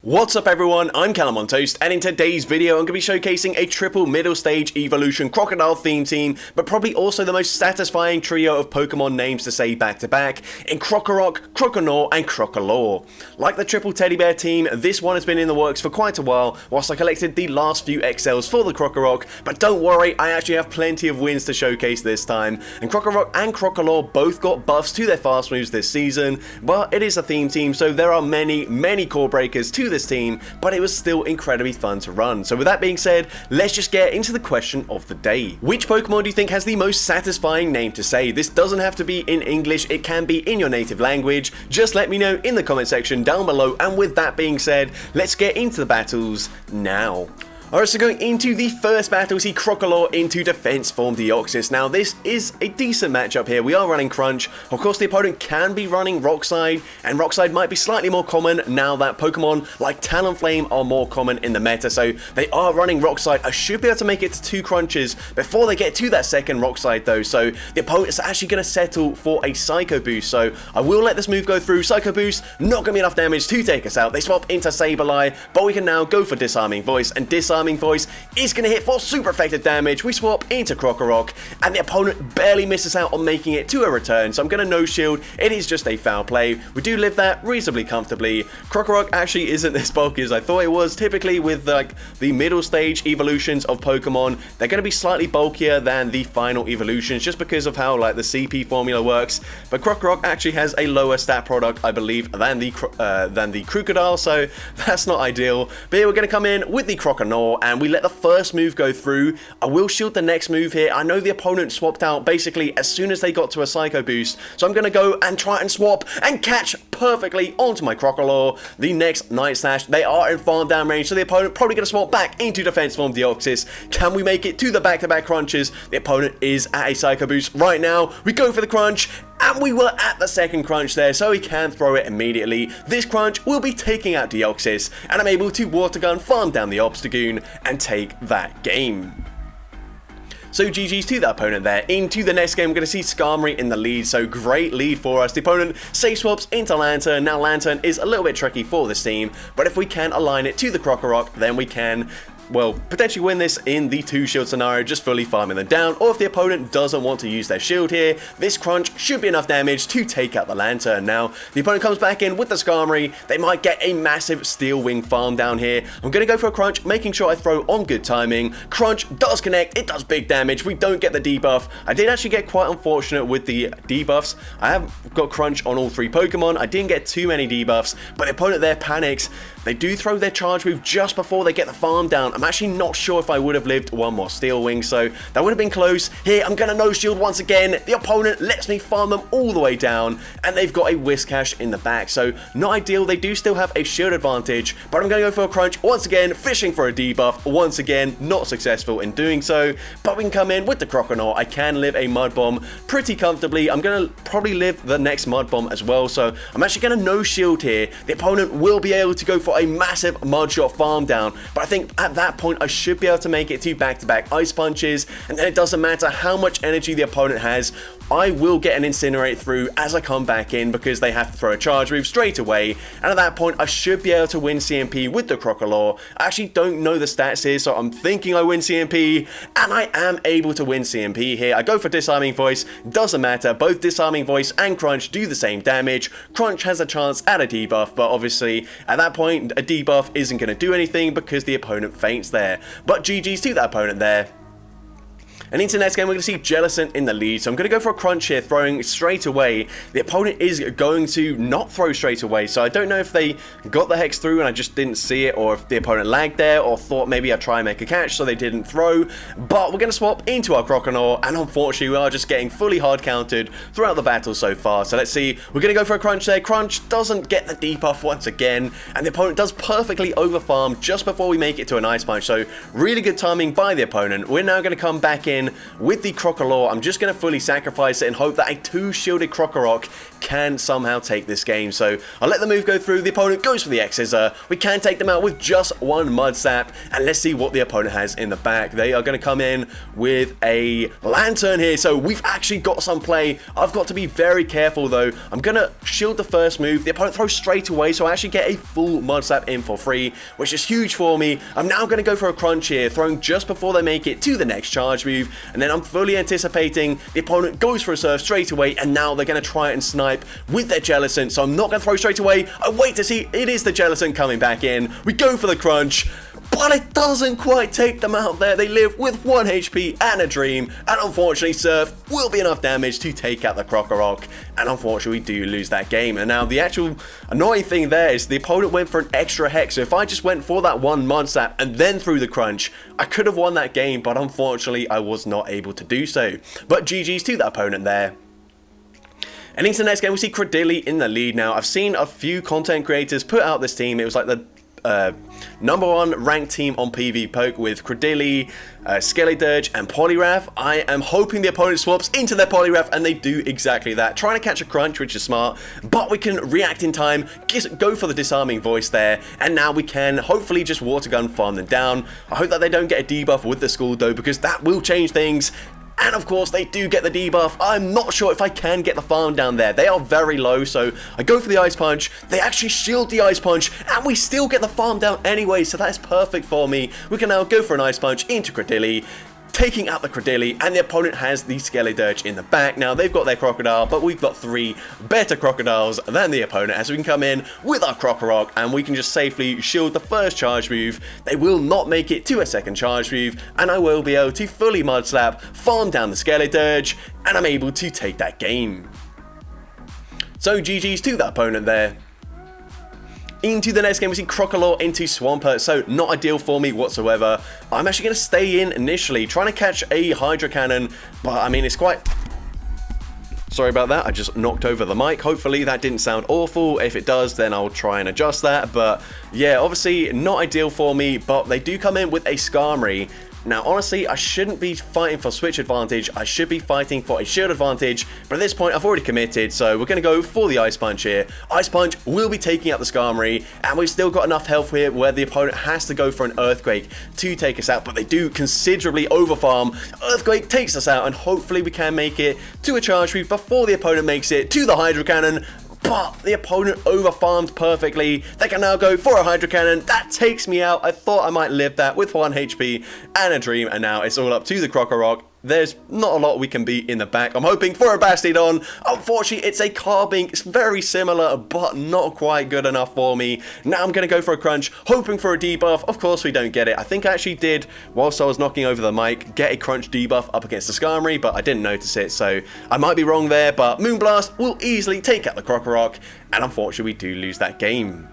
What's up everyone, I'm CallumOnToast, and in today's video I'm going to be showcasing a triple middle stage evolution crocodile theme team, but probably also the most satisfying trio of Pokemon names to say back to back in Krokorok, Croconaw and Crocalor. Like the triple teddy bear team, this one has been in the works for quite a while whilst I collected the last few XLs for the Krokorok, but don't worry, I actually have plenty of wins to showcase this time, and Krokorok and Crocalor both got buffs to their fast moves this season, but it is a theme team so there are many core breakers to this team, but it was still incredibly fun to run. So with that being said, let's just get into the question of the day. Which Pokemon do you think has the most satisfying name to say? This doesn't have to be in English, it can be in your native language. Just let me know in the comment section down below, and with that being said, let's get into the battles now. Alright, so going into the first battle, we see Crocalor into Defense Form Deoxys. Now, this is a decent matchup here. We are running Crunch. Of course, the opponent can be running Rock Slide, and Rock Slide might be slightly more common now that Pokemon like Talonflame are more common in the meta. So they are running Rock Slide. I should be able to make it to 2 Crunches before they get to that second Rock Slide, though. So the opponent is actually going to settle for a Psycho Boost. So I will let this move go through. Psycho Boost, not going to be enough damage to take us out. They swap into Sableye, but we can now go for Disarming Voice, and Disarming Voice is going to hit for super effective damage. We swap into Krokorok, and the opponent barely misses out on making it to a return, so I'm going to no shield. It is just a foul play. We do live that reasonably comfortably. Krokorok actually isn't as bulky as I thought it was. Typically with like the middle stage evolutions of Pokemon, they're going to be slightly bulkier than the final evolutions just because of how like the CP formula works, but Krokorok actually has a lower stat product, I believe, than the Crocodile, so that's not ideal. But here we're going to come in with the Croconaw, and we let the first move go through. I will shield the next move here. I know the opponent swapped out basically as soon as they got to a Psycho Boost, so I'm going to go and try and swap and catch perfectly onto my Crocalor. The next Night Slash, they are in farm down range, so the opponent probably going to swap back into Defense Form Deoxys. Can we make it to the back-to-back crunches? The opponent is at a Psycho Boost right now. We go for the crunch, and we were at the second crunch there, so we can throw it immediately. This crunch will be taking out Deoxys, and I'm able to Water Gun farm down the Obstagoon and take that game. So GG's to that opponent there. Into the next game, we're going to see Skarmory in the lead, so great lead for us. The opponent safe swaps into Lantern. Now Lantern is a little bit tricky for this team, but if we can align it to the Krokorok, then we can, well, potentially win this in the 2-shield scenario, just fully farming them down, or if the opponent doesn't want to use their shield here, this crunch should be enough damage to take out the Lantern. Now, the opponent comes back in with the Skarmory, they might get a massive Steel Wing farm down here. I'm going to go for a crunch, making sure I throw on good timing. Crunch does connect, it does big damage, we don't get the debuff. I did actually get quite unfortunate with the debuffs. I have got crunch on all 3 Pokemon, I didn't get too many debuffs, but the opponent there panics. They do throw their charge move just before they get the farm down. I'm actually not sure if I would have lived one more Steel Wing, so that would have been close. Here, I'm going to no shield once again. The opponent lets me farm them all the way down, and they've got a Whiscash in the back, so not ideal. They do still have a shield advantage, but I'm going to go for a crunch once again, fishing for a debuff. Once again, not successful in doing so, but we can come in with the Croconaw. I can live a Mud Bomb pretty comfortably. I'm going to probably live the next Mud Bomb as well, so I'm actually going to no shield here. The opponent will be able to go for a massive Mud Shot farm down, but I think at that point I should be able to make it to back-to-back Ice Punches, and then it doesn't matter how much energy the opponent has, I will get an Incinerate through as I come back in because they have to throw a charge move straight away, and at that point I should be able to win CMP with the Crocolor. I actually don't know the stats here, so I'm thinking I win CMP, and I am able to win CMP here. I go for Disarming Voice, doesn't matter, both Disarming Voice and Crunch do the same damage. Crunch has a chance at a debuff, but obviously at that point a debuff isn't going to do anything because the opponent faints there. But GG's to that opponent there. And into the next game, we're going to see Jellicent in the lead. So I'm going to go for a crunch here, throwing straight away. The opponent is going to not throw straight away. So I don't know if they got the Hex through and I just didn't see it, or if the opponent lagged there, or thought maybe I'd try and make a catch so they didn't throw. But we're going to swap into our Croconaw, and unfortunately we are just getting fully hard countered throughout the battle so far. So let's see, we're going to go for a crunch there. Crunch doesn't get the debuff once again, and the opponent does perfectly over farm just before we make it to an Ice Punch. So really good timing by the opponent. We're now going to come back in in with the Crocalor. I'm just going to fully sacrifice it and hope that a 2-shielded Krokorok can somehow take this game. So I'll let the move go through. The opponent goes for the X-Scissor. We can take them out with just one Mud Sap, and let's see what the opponent has in the back. They are going to come in with a Lantern here, so we've actually got some play. I've got to be very careful though. I'm going to shield the first move. The opponent throws straight away, so I actually get a full Mud Sap in for free, which is huge for me. I'm now going to go for a Crunch here, throwing just before they make it to the next charge move, and then I'm fully anticipating the opponent goes for a Surf straight away, and now they're going to try and snipe with their Jellicent, so I'm not going to throw straight away. I wait to see it is the Jellicent coming back in. We go for the Crunch, but it doesn't quite take them out there. They live with 1 HP and a Dream, and unfortunately Surf will be enough damage to take out the Krokorok, and unfortunately we do lose that game. And now the actual annoying thing there is the opponent went for an extra Hex, so if I just went for that one Mud Sap and then threw the Crunch, I could have won that game, but unfortunately I was not able to do so. But GG's to that opponent there. And into the next game, we see Credilli in the lead now. I've seen a few content creators put out this team. It was like the #1 ranked team on PV Poke with Credilli, Skeledirge, and Poliwrath. I am hoping the opponent swaps into their Poliwrath, and they do exactly that. Trying to catch a Crunch, which is smart, but we can react in time, go for the Disarming Voice there, and now we can hopefully just Water Gun farm them down. I hope that they don't get a debuff with the School though, because that will change things. And of course they do get the debuff. I'm not sure if I can get the farm down there. They are very low, so I go for the Ice Punch. They actually shield the Ice Punch, and we still get the farm down anyway, so that's perfect for me. We can now go for an Ice Punch into Credilli, taking out the Credilli, and the opponent has the Skeledirge in the back. Now they've got their Crocodile, but we've got 3 better Crocodiles than the opponent, as we can come in with our Krokorok and we can just safely shield the first charge move. They will not make it to a second charge move, and I will be able to fully Mud Slap, farm down the Skeledirge, and I'm able to take that game. So GG's to that opponent there. Into the next game, we see Crocalor into Swampert, so not ideal for me whatsoever. I'm actually going to stay in initially, trying to catch a Hydro Cannon, but I mean, it's quite... Sorry about that, I just knocked over the mic. Hopefully that didn't sound awful. If it does, then I'll try and adjust that. But yeah, obviously not ideal for me, but they do come in with a Skarmory. Now, honestly, I shouldn't be fighting for switch advantage. I should be fighting for a shield advantage. But at this point, I've already committed, so we're going to go for the Ice Punch here. Ice Punch will be taking out the Skarmory, and we've still got enough health here where the opponent has to go for an Earthquake to take us out. But they do considerably overfarm. Earthquake takes us out, and hopefully we can make it to a charge move before the opponent makes it to the Hydro Cannon. But the opponent overfarmed perfectly. They can now go for a Hydro Cannon. That takes me out. I thought I might live that with 1 HP and a Dream, and now it's all up to the Krokorok. There's not a lot we can beat in the back. I'm hoping for a Bastiodon. Unfortunately, it's a Carbink. It's very similar, but not quite good enough for me. Now I'm going to go for a Crunch, hoping for a debuff. Of course, we don't get it. I think I actually did, whilst I was knocking over the mic, get a Crunch debuff up against the Skarmory, but I didn't notice it, so I might be wrong there. But Moonblast will easily take out the Krokorok, and unfortunately, we do lose that game.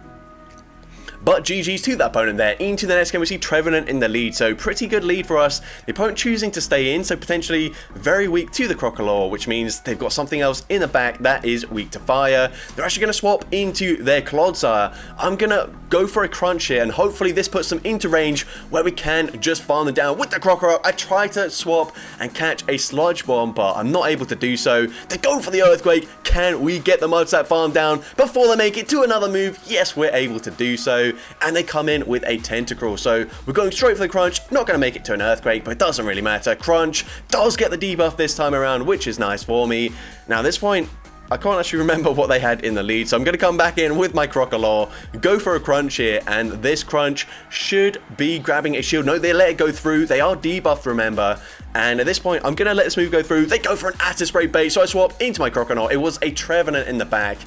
But GG's to that opponent there. Into the next game, we see Trevenant in the lead, so pretty good lead for us. The opponent choosing to stay in, so potentially very weak to the Crocalor, which means they've got something else in the back that is weak to fire. They're actually going to swap into their Clodsire. I'm going to go for a Crunch here, and hopefully this puts them into range where we can just farm them down with the Krokorok. I try to swap and catch a Sludge Bomb, but I'm not able to do so. They go for the Earthquake. Can we get the Mud Sap farm down before they make it to another move? Yes, we're able to do so. And they come in with a Tentacruel, so we're going straight for the Crunch. Not going to make it to an Earthquake, but it doesn't really matter. Crunch does get the debuff this time around, which is nice for me. Now at this point, I can't actually remember what they had in the lead, so I'm going to come back in with my Crocalor, go for a Crunch here, and this Crunch should be grabbing a shield. No, they let it go through. They are debuffed, remember. And at this point, I'm going to let this move go through. They go for an Acid Spray bait, so I swap into my Croconaw. It was a Trevenant in the back.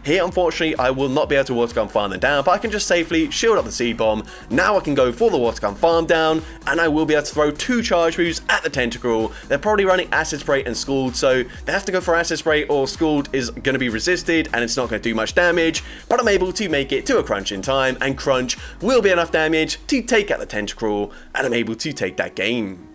Here, unfortunately, I will not be able to Water Gun farm them down, but I can just safely shield up the Seed Bomb. Now I can go for the Water Gun farm down, and I will be able to throw 2 charge moves at the Tentacruel. They're probably running Acid Spray and Scald, so they have to go for Acid Spray, or Scald is going to be resisted, and it's not going to do much damage, but I'm able to make it to a Crunch in time, and Crunch will be enough damage to take out the Tentacruel, and I'm able to take that game.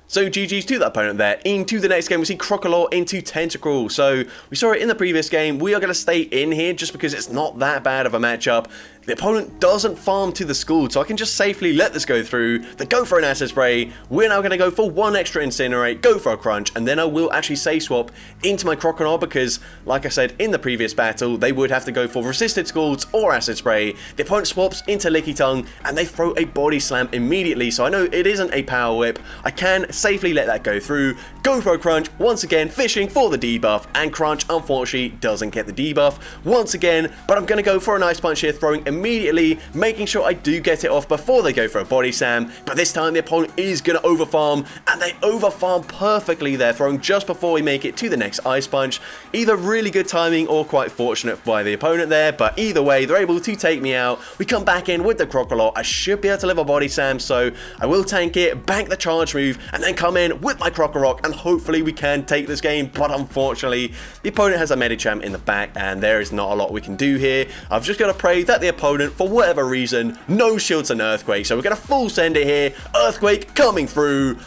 So GG's to that opponent there. Into the next game, we see Crocalor into Tentacruel. So we saw it in the previous game. We are going to stay in here just because it's not that bad of a matchup. The opponent doesn't farm to the Scald, so I can just safely let this go through. They go for an Acid Spray. We're now going to go for one extra Incinerate, go for a Crunch, and then I will actually Safe Swap into my Croconaw because, like I said in the previous battle, they would have to go for Resisted Scalds or Acid Spray. The opponent swaps into Licky Tongue, and they throw a Body Slam immediately, so I know it isn't a Power Whip. I can safely let that go through, go for a Crunch, once again fishing for the debuff, and Crunch unfortunately doesn't get the debuff once again, but I'm going to go for an Ice Punch here, throwing immediately, making sure I do get it off before they go for a Body Slam, but this time the opponent is going to overfarm, and they overfarm perfectly there, throwing just before we make it to the next Ice Punch. Either really good timing or quite fortunate by the opponent there, but either way, they're able to take me out. We come back in with the Crocalor. I should be able to live a Body Slam, so I will tank it, bank the charge move, and then come in with my Krokorok, and hopefully we can take this game, but unfortunately, the opponent has a Medicham in the back, and there is not a lot we can do here. I've just got to pray that the opponent, for whatever reason, no shields and Earthquake, so we're going to full send it here. Earthquake coming through,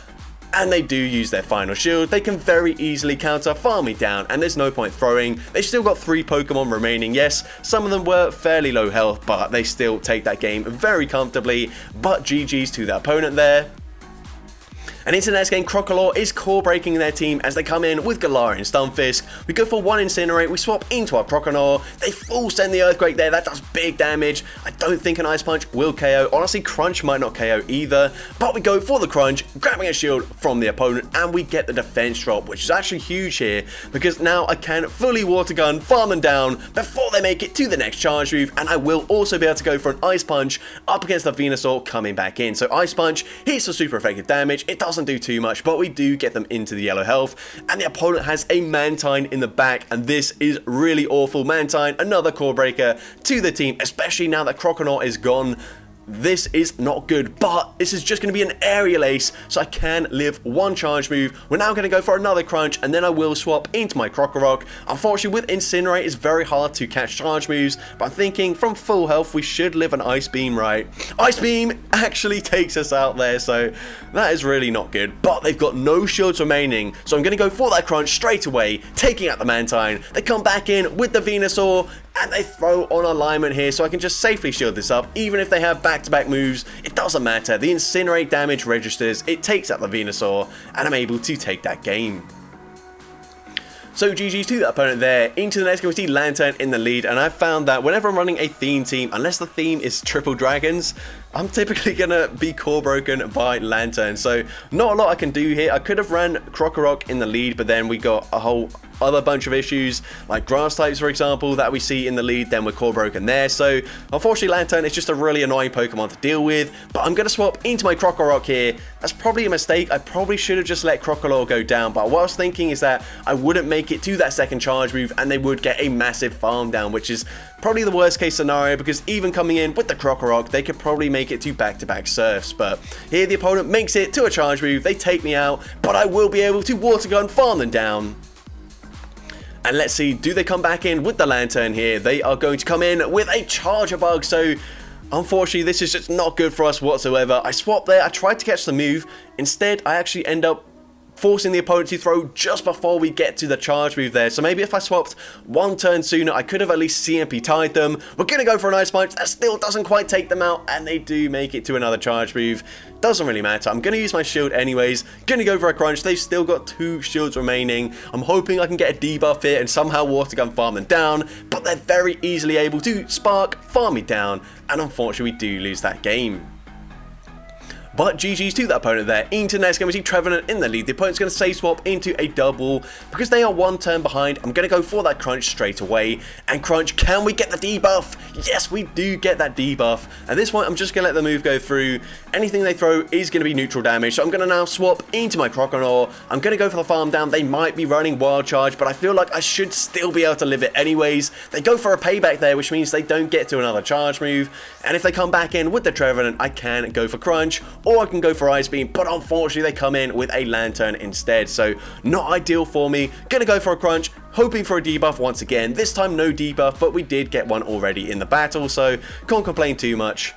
and they do use their final shield. They can very easily counter, farm me down, and there's no point throwing. They've still got 3 Pokemon remaining. Yes, some of them were fairly low health, but they still take that game very comfortably. But GG's to the opponent there. And into the next game, Crocolor is core breaking their team as they come in with Galarian Stunfisk. We go for one Incinerate, we swap into our Croconaw. They full send the Earthquake there, that does big damage. I don't think an Ice Punch will KO. Honestly, Crunch might not KO either. But we go for the Crunch, grabbing a shield from the opponent, and we get the defense drop, which is actually huge here because now I can fully Water Gun, farm them down before they make it to the next charge move, and I will also be able to go for an Ice Punch up against the Venusaur coming back in. So Ice Punch hits for super effective damage. It doesn't do too much, but we do get them into the yellow health, and the opponent has a Mantine in the back, and this is really awful. Mantine, another core breaker to the team, especially now that Croconaw is gone. This is not good, but this is just going to be an aerial ace, so I can live one charge move. We're now going to go for another Crunch, and then I will swap into my Krokorok. Unfortunately, with Incinerate, it's very hard to catch charge moves, but I'm thinking from full health, we should live an Ice Beam, right? Ice Beam actually takes us out there, so that is really not good, but they've got no shields remaining, so I'm going to go for that Crunch straight away, taking out the Mantine. They come back in with the Venusaur, and they throw on alignment here, so I can just safely shield this up. Even if they have back-to-back moves, it doesn't matter. The Incinerate damage registers, it takes out the Venusaur, and I'm able to take that game. So GG's to the opponent there. Into the next game, we see Lantern in the lead, and I've found that whenever I'm running a theme team, unless the theme is triple dragons, I'm typically going to be core broken by Lantern. So not a lot I can do here. I could have ran Krokorok in the lead, but then we got a whole other bunch of issues, like grass types, for example, that we see in the lead, then we're core broken there. So unfortunately, Lantern is just a really annoying Pokemon to deal with, but I'm going to swap into my Krokorok here. That's probably a mistake. I probably should have just let Crocolor go down, but what I was thinking is that I wouldn't make it to that second charge move, and they would get a massive farm down, which is probably the worst case scenario, because even coming in with the Krokorok, they could probably make it to back-to-back surfs. But here the opponent makes it to a charge move, they take me out, but I will be able to Water Gun, farm them down. And let's see, do they come back in with the Lantern here? They are going to come in with a Charger Bug, so unfortunately this is just not good for us whatsoever. I swapped there, I tried to catch the move, instead I actually end up forcing the opponent to throw just before we get to the charge move there. So maybe if I swapped one turn sooner, I could have at least CMP tied them. We're going to go for an Ice Punch. That still doesn't quite take them out, and they do make it to another charge move. Doesn't really matter. I'm going to use my shield anyways. Going to go for a Crunch. They've still got 2 shields remaining. I'm hoping I can get a debuff here and somehow Water Gun farm them down, but they're very easily able to Spark, farm me down, and unfortunately we do lose that game. But GG's to the opponent there. Into the next game, we see Trevenant in the lead. The opponent's going to Safe Swap into a double. Because they are 1 turn behind, I'm going to go for that Crunch straight away. And Crunch, can we get the debuff? Yes, we do get that debuff. At this point, I'm just going to let the move go through. Anything they throw is going to be neutral damage. So I'm going to now swap into my Croconaw. I'm going to go for the farm down. They might be running Wild Charge, but I feel like I should still be able to live it anyways. They go for a payback there, which means they don't get to another charge move. And if they come back in with the Trevenant, I can go for Crunch, or I can go for Ice Beam, but unfortunately they come in with a Lantern instead, so not ideal for me. Gonna go for a Crunch, hoping for a debuff once again. This time no debuff, but we did get one already in the battle, so can't complain too much.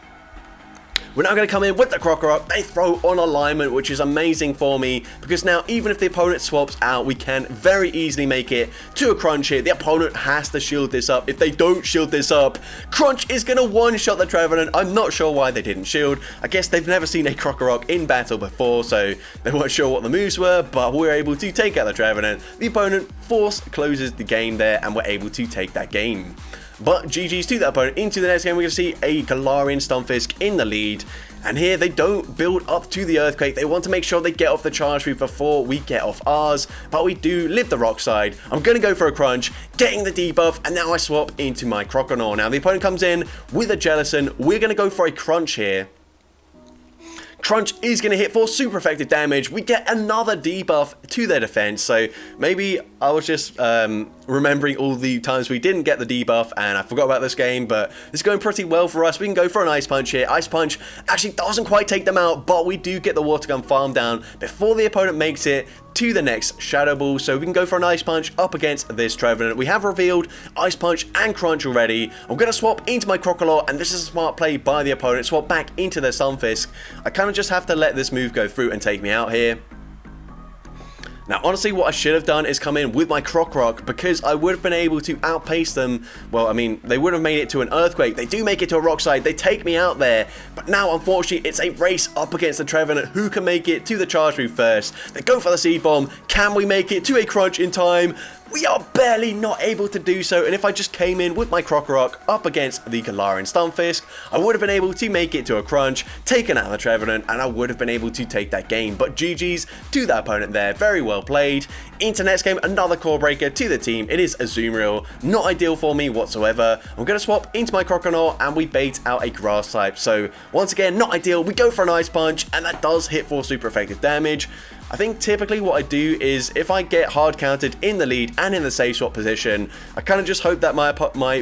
we're now going to come in with the Krokorok. They throw on alignment, which is amazing for me, because now even if the opponent swaps out, we can very easily make it to a crunch here. The opponent has to shield this up. If they don't shield this up, crunch is going to one-shot the Trevenant. I'm not sure why they didn't shield. I guess they've never seen a Krokorok in battle before, so they weren't sure what the moves were, but we're able to take out the Trevenant. The opponent force closes the game there, and we're able to take that game. But GG's to that opponent. Into the next game, we're going to see a Galarian Stunfisk in the lead. And here, they don't build up to the Earthquake. They want to make sure they get off the charge move before we get off ours. But we do live the Rock side. I'm going to go for a Crunch, getting the debuff, and now I swap into my Croconaw. Now, the opponent comes in with a Jellicent. We're going to go for a Crunch here. Crunch is going to hit for super effective damage. We get another debuff to their defense. So maybe I was just remembering all the times we didn't get the debuff and I forgot about this game, but it's going pretty well for us. We can go for an Ice Punch here. Ice Punch actually doesn't quite take them out, but we do get the Water Gun farm down before the opponent makes it to the next Shadow Ball, so we can go for an Ice Punch up against this Trevenant. We have revealed Ice Punch and Crunch already. I'm going to swap into my Crocolor, and this is a smart play by the opponent. Swap back into their Stunfisk. I kind of just have to let this move go through and take me out here. Now, honestly, what I should have done is come in with my Krokorok, because I would have been able to outpace them. Well, I mean, they would have made it to an Earthquake. They do make it to a Rock side. They take me out there. But now, unfortunately, it's a race up against the Trevenant. Who can make it to the charge move first? They go for the Seed Bomb. Can we make it to a Crunch in time? We are barely not able to do so, and if I just came in with my Krokorok up against the Galarian Stunfisk, I would have been able to make it to a Crunch, taken out the Trevenant, and I would have been able to take that game. But GG's to that opponent there, very well played. Into next game, another core breaker to the team. It is Azumarill, not ideal for me whatsoever. I'm going to swap into my Croconaw, and we bait out a Grass type. So once again, not ideal. We go for an Ice Punch, and that does hit for super effective damage. I think typically what I do is if I get hard countered in the lead and in the safe swap position, I kind of just hope that my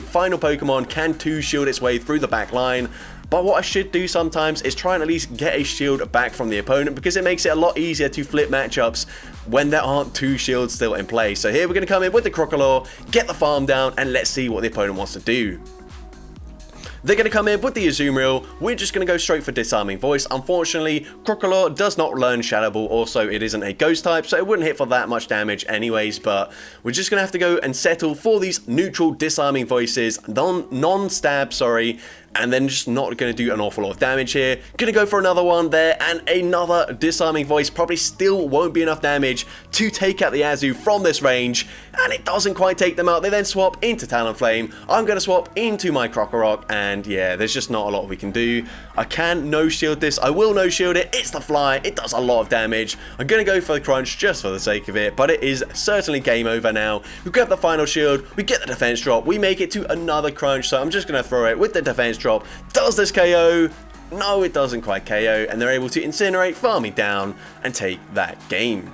final Pokemon can 2-shield its way through the back line. But what I should do sometimes is try and at least get a shield back from the opponent, because it makes it a lot easier to flip matchups when there aren't 2 shields still in play. So here we're going to come in with the Crocolor, get the farm down, and let's see what the opponent wants to do. They're going to come in with the Azumarill. We're just going to go straight for Disarming Voice. Unfortunately, Crocolor does not learn Shadow Ball. Also, it isn't a Ghost type, so it wouldn't hit for that much damage anyways. But we're just going to have to go and settle for these neutral Disarming Voices, non-stab, sorry. And then just not going to do an awful lot of damage here. Going to go for another one there, and another Disarming Voice. Probably still won't be enough damage to take out the Azu from this range, and it doesn't quite take them out. They then swap into Talonflame. I'm going to swap into my Krokorok, and yeah, there's just not a lot we can do. I can no-shield this. I will no-shield it. It's the Fly. It does a lot of damage. I'm going to go for the Crunch just for the sake of it, but it is certainly game over now. We grab the final shield. We get the defense drop. We make it to another Crunch, so I'm just going to throw it with the defense drop. Does this KO? No, it doesn't quite KO, and they're able to Incinerate, farm me down, and take that game.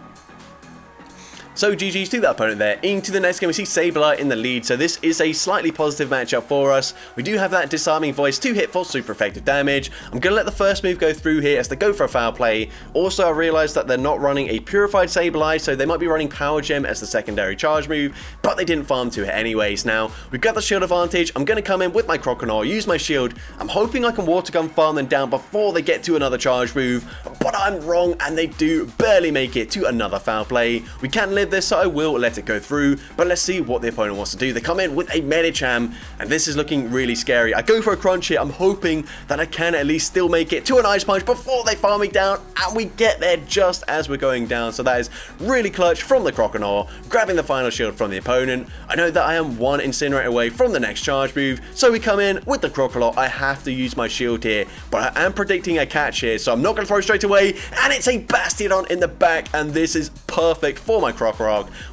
So GG's to that opponent there. Into the next game, we see Sableye in the lead, so this is a slightly positive matchup for us. We do have that Disarming Voice to hit for super effective damage. I'm going to let the first move go through here as they go for a foul play. Also, I realized that they're not running a Purified Sableye, so they might be running Power Gem as the secondary charge move, but they didn't farm to it anyways. Now, we've got the shield advantage. I'm going to come in with my Croconaw, use my shield. I'm hoping I can Water Gun farm them down before they get to another charge move, but I'm wrong, and they do barely make it to another foul play. We can live this, so I will let it go through, but let's see what the opponent wants to do. They come in with a Medicham, and this is looking really scary. I go for a Crunch here. I'm hoping that I can at least still make it to an Ice Punch before they farm me down, and we get there just as we're going down, so that is really clutch from the Croconaw, grabbing the final shield from the opponent. I know that I am one Incinerate away from the next charge move, so we come in with the Crocolor. I have to use my shield here, but I am predicting a catch here, so I'm not going to throw straight away, and it's a Bastiodon in the back, and this is perfect for my Krokorok.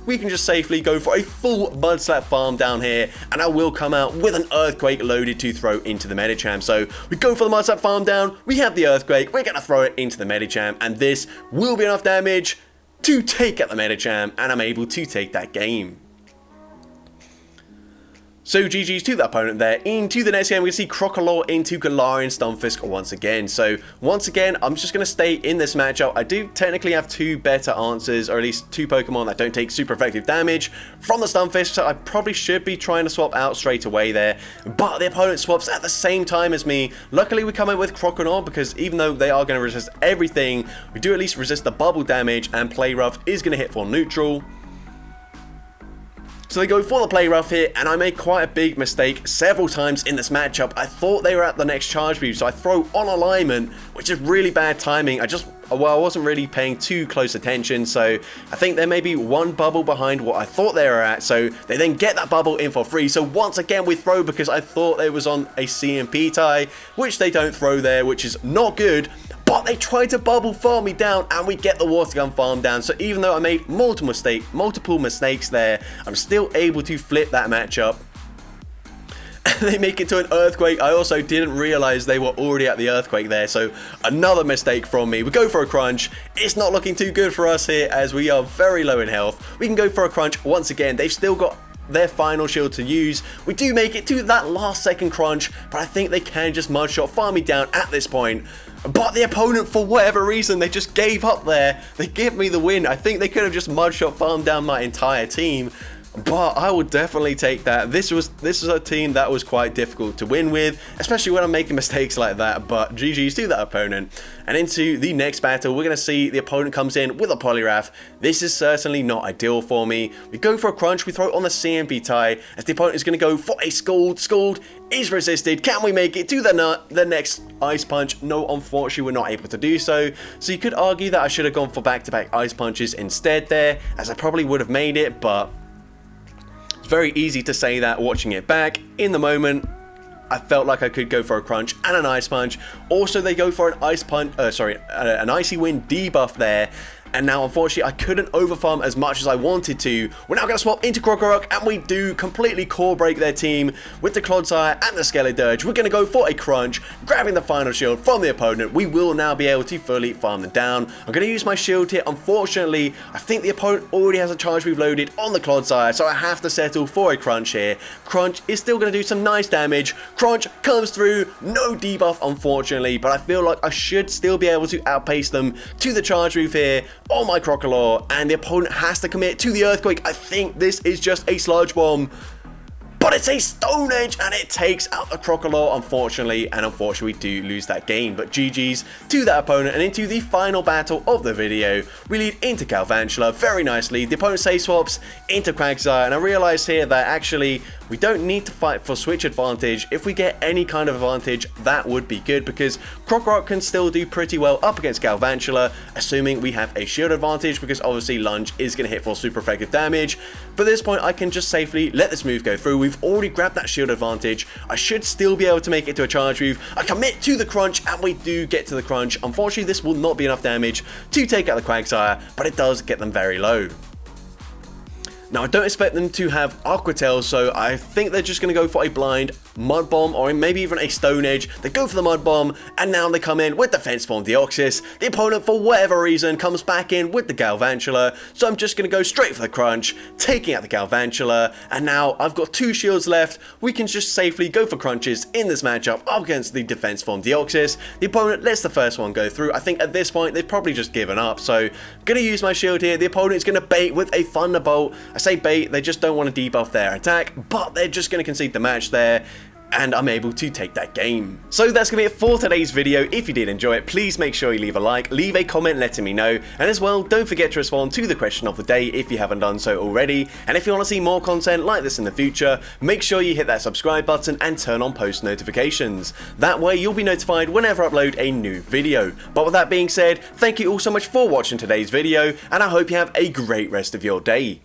We can just safely go for a full Mud Slap farm down here, and I will come out with an Earthquake loaded to throw into the Medicham. So we go for the Mud Slap farm down, we have the Earthquake, we're going to throw it into the Medicham, and this will be enough damage to take out the Medicham, and I'm able to take that game. So GG's to that opponent there. Into the next game, we can see Crocalor into Galarian Stunfisk once again. So once again, I'm just going to stay in this matchup. I do technically have two better answers, or at least two Pokemon that don't take super effective damage from the Stunfisk, so I probably should be trying to swap out straight away there. But the opponent swaps at the same time as me. Luckily, we come in with Croconaw, because even though they are going to resist everything, we do at least resist the bubble damage, and Play Rough is going to hit for neutral. So they go for the Play Rough here, and I made quite a big mistake several times in this matchup. I thought they were at the next charge move, so I throw on alignment, which is really bad timing. I wasn't really paying too close attention, so I think there may be one bubble behind what I thought they were at, so they then get that bubble in for free. So once again we throw, because I thought they was on a CMP tie, which they don't throw there, which is not good. But they try to bubble farm me down, and we get the water gun farm down. So even though I made multiple mistakes there, I'm still able to flip that matchup. They make it to an Earthquake. I also didn't realize they were already at the Earthquake there, so another mistake from me. We go for a Crunch. It's not looking too good for us here, as we are very low in health. We can go for a Crunch once again. They've still got their final shield to use. We do make it to that last second Crunch, but I think they can just Mudshot farm me down at this point. But the opponent, for whatever reason, they just gave up there. They give me the win. I think they could have just Mudshot farmed down my entire team, but I will definitely take that. This was a team that was quite difficult to win with, especially when I'm making mistakes like that. But GG's to that opponent. And into the next battle, we're going to see the opponent comes in with a Poliwrath. This is certainly not ideal for me. We go for a Crunch, we throw it on the CMP tie, as the opponent is going to go for a Scald. Scald is resisted. Can we make it to the next Ice Punch? No, unfortunately, we're not able to do so. So you could argue that I should have gone for back-to-back Ice Punches instead there, as I probably would have made it, but it's very easy to say that watching it back. In the moment, I felt like I could go for a Crunch and an Ice Punch. Also, they go for an an Icy Wind debuff there. And now, unfortunately, I couldn't overfarm as much as I wanted to. We're now going to swap into Krokorok, and we do completely core break their team with the Clodsire and the Skeledirge. We're going to go for a Crunch, grabbing the final shield from the opponent. We will now be able to fully farm them down. I'm going to use my shield here. Unfortunately, I think the opponent already has a charge move loaded on the Clodsire, so I have to settle for a Crunch here. Crunch is still going to do some nice damage. Crunch comes through, no debuff, unfortunately, but I feel like I should still be able to outpace them to the charge move here on my Crocalor, and the opponent has to commit to the Earthquake. I think this is just a Sludge Bomb, but it's a Stone Edge, and it takes out the Crocalor, unfortunately, and unfortunately we do lose that game. But GG's to that opponent. And into the final battle of the video, we lead into Galvantula very nicely. The opponent safe swaps into Quagsire, and I realize here that actually we don't need to fight for switch advantage. If we get any kind of advantage, that would be good, because Krokorok can still do pretty well up against Galvantula, assuming we have a shield advantage, because obviously Lunge is going to hit for super effective damage. But at this point, I can just safely let this move go through. We've already grabbed that shield advantage. I should still be able to make it to a charge move. I commit to the Crunch, and we do get to the Crunch. Unfortunately, this will not be enough damage to take out the Quagsire, but it does get them very low. Now, I don't expect them to have Aqua Tail, so I think they're just going to go for a blind Mud Bomb, or maybe even a Stone Edge. They go for the Mud Bomb, and now they come in with Defense Form Deoxys. The opponent, for whatever reason, comes back in with the Galvantula, so I'm just going to go straight for the Crunch, taking out the Galvantula, and now I've got two shields left. We can just safely go for Crunches in this matchup up against the Defense Form Deoxys. The opponent lets the first one go through. I think at this point, they've probably just given up, so I'm going to use my shield here. The opponent is going to bait with a Thunderbolt. I say bait, they just don't want to debuff their attack, but they're just going to concede the match there, and I'm able to take that game. So that's going to be it for today's video. If you did enjoy it, please make sure you leave a like, leave a comment letting me know, and as well, don't forget to respond to the question of the day if you haven't done so already. And if you want to see more content like this in the future, make sure you hit that subscribe button and turn on post notifications. That way you'll be notified whenever I upload a new video. But with that being said, thank you all so much for watching today's video, and I hope you have a great rest of your day.